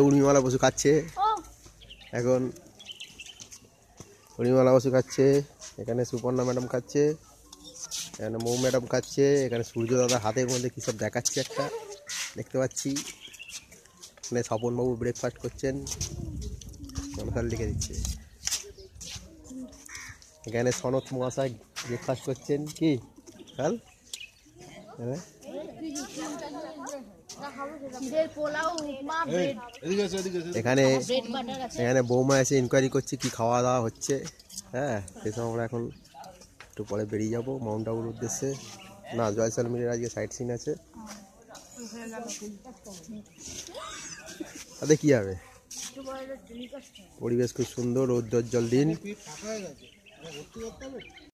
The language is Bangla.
উর্মিমালা বসু খাচ্ছে এখন। উর্মিমালা বসু খাচ্ছে, এখানে সুপর্ণা ম্যাডাম খাচ্ছে, এখানে মৌ ম্যাডাম খাচ্ছে, এখানে সূর্য দাদা হাতের মধ্যে কী সব দেখাচ্ছে একটা দেখতে পাচ্ছি। এখানে স্বপনবাবু ব্রেকফাস্ট করছেন, মনসাল লিখে দিচ্ছে। এখানে সনত মহাশয় ব্রেকফাস্ট করছেন কি কাল এখানে এখানে বৌমা এসে ইনকোয়ারি করছে কি খাওয়া দাওয়া হচ্ছে। হ্যাঁ, সেসব আমরা এখন একটু পরে বেরিয়ে যাবো মাউন্ট আবুর উদ্দেশ্যে। না, জয়সলমীরের আজকে সাইট সিন আছে, তাতে কি হবে। পরিবেশ খুব সুন্দর, রৌদ্রোজ্জ্বল দিন।